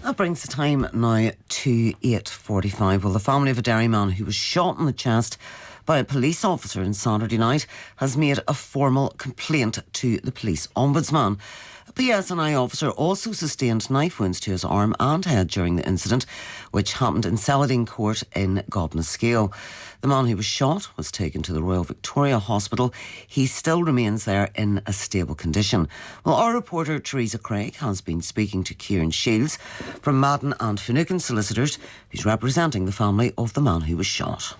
That brings the time now to 8:45. Well, the family of a Derry man who was shot in the chest by a police officer on Saturday night has made a formal complaint to the Police Ombudsman. A PSNI officer also sustained knife wounds to his arm and head during the incident, which happened in Celadine Court in Gobnascale. The man who was shot was taken to the Royal Victoria Hospital. He still remains there in a stable condition. Well, our reporter Teresa Craig has been speaking to Kieran Shields from Madden and Finucane Solicitors, who's representing the family of the man who was shot.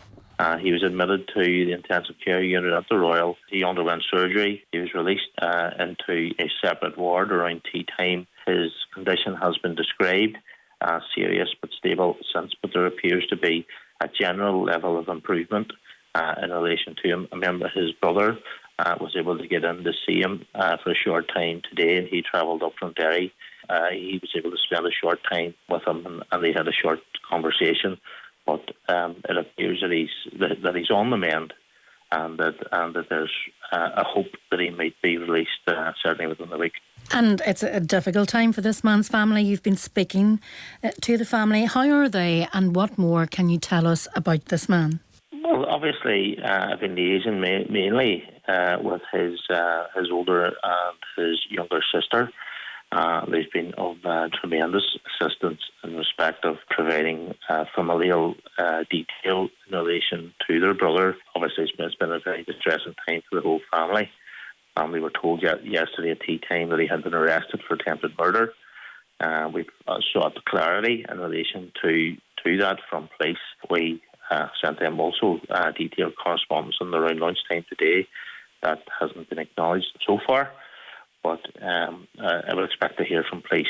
He was admitted to the intensive care unit at the Royal. He underwent surgery. He was released into a separate ward around tea time. His condition has been described as serious but stable since, but there appears to be a general level of improvement in relation to him. I remember his brother was able to get in to see him for a short time today, and he travelled up from Derry. He was able to spend a short time with him, and they had a short conversation. But it appears that he's on the mend, and that there's a hope that he might be released certainly within the week. And it's a difficult time for this man's family. You've been speaking to the family. How are they, and what more can you tell us about this man? Well, obviously, I've been liaising mainly with his older and his younger sister. There's been of tremendous assistance in respect of providing familial detail in relation to their brother. Obviously, it's been a very distressing time for the whole family. We were told yesterday at tea time that he had been arrested for attempted murder. We've sought clarity in relation to that from police. We sent them also detailed correspondence on around lunchtime today. That hasn't been acknowledged so far. But I would expect to hear from police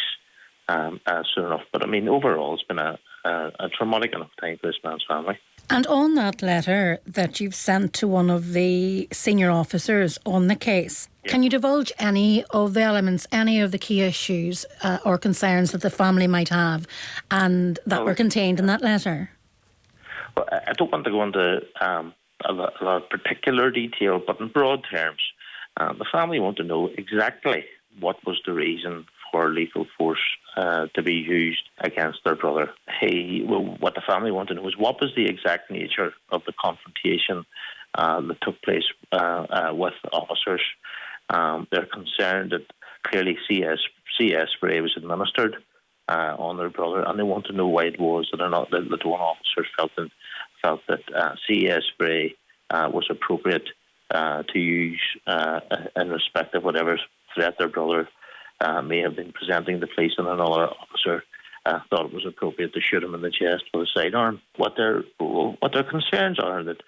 soon enough. But I mean, overall, it's been a traumatic enough time for this man's family. And on that letter that you've sent to one of the senior officers on the case, can you divulge any of the elements, any of the key issues or concerns that the family might have and that were contained in that letter? Well, I don't want to go into a lot of particular detail, but in broad terms, the family want to know exactly what was the reason for lethal force to be used against their brother. What the family want to know is what was the exact nature of the confrontation that took place with officers. They're concerned that clearly CS spray was administered on their brother, and they want to know why it was that one officer felt that CS spray was appropriate to use in respect of whatever threat their brother may have been presenting the police, and another officer thought it was appropriate to shoot him in the chest with a sidearm. What their concerns are that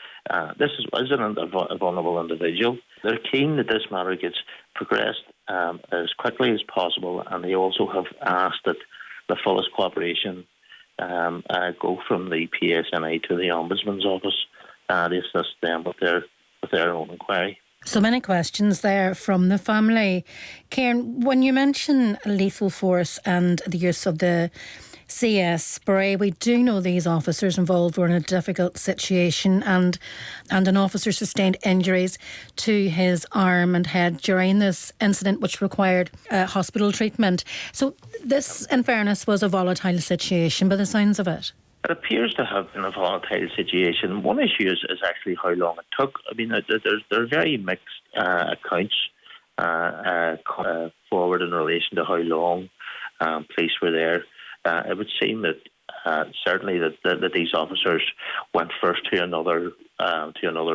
this is a vulnerable individual. They're keen that this matter gets progressed as quickly as possible, and they also have asked that the fullest cooperation go from the PSNI to the Ombudsman's office to assist them with their own inquiry. So many questions there from the family. Kieran, when you mention lethal force and the use of the CS spray, we do know these officers involved were in a difficult situation, and an officer sustained injuries to his arm and head during this incident, which required hospital treatment. So this, in fairness, was a volatile situation by the sounds of it. It appears to have been a volatile situation. One issue is actually how long it took. I mean, there are very mixed accounts forward in relation to how long police were there. It would seem that certainly that these officers went first to another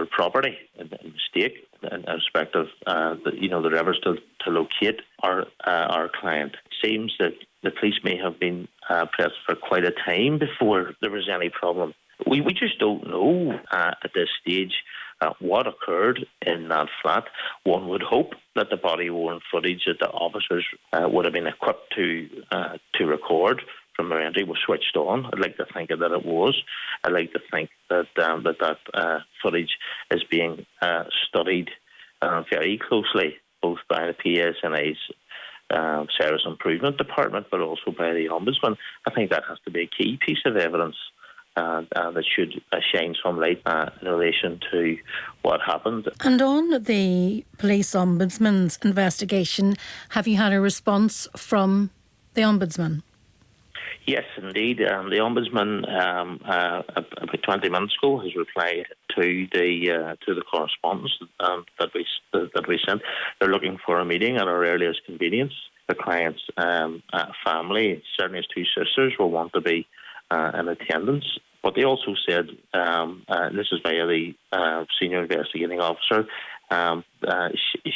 property in mistake in respect of the efforts to locate our client. It seems that the police may have been pressed for quite a time before there was any problem. We just don't know at this stage what occurred in that flat. One would hope that the body-worn footage that the officers would have been equipped to record from their entry was switched on. I'd like to think that it was. I'd like to think that that footage is being studied very closely, both by the PSNI's Service Improvement Department, but also by the Ombudsman. I think that has to be a key piece of evidence that should shine some light in relation to what happened. And on the Police Ombudsman's investigation, have you had a response from the Ombudsman? Yes, indeed. The Ombudsman, about 20 minutes ago, has replied to the correspondence that we sent. They're looking for a meeting at our earliest convenience. The client's family, certainly his two sisters, will want to be in attendance. But they also said, this is via the senior investigating officer,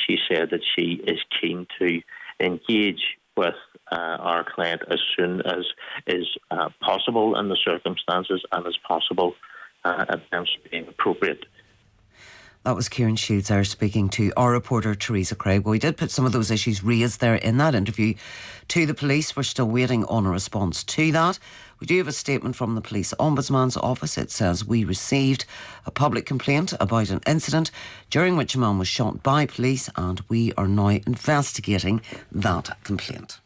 she said that she is keen to engage with our client as soon as is possible in the circumstances and as possible at times being appropriate. That was Kieran Shields there speaking to our reporter Teresa Craig. Well, we did put some of those issues raised there in that interview to the police. We're still waiting on a response to that. We do have a statement from the Police Ombudsman's office. It says, we received a public complaint about an incident during which a man was shot by police and we are now investigating that complaint.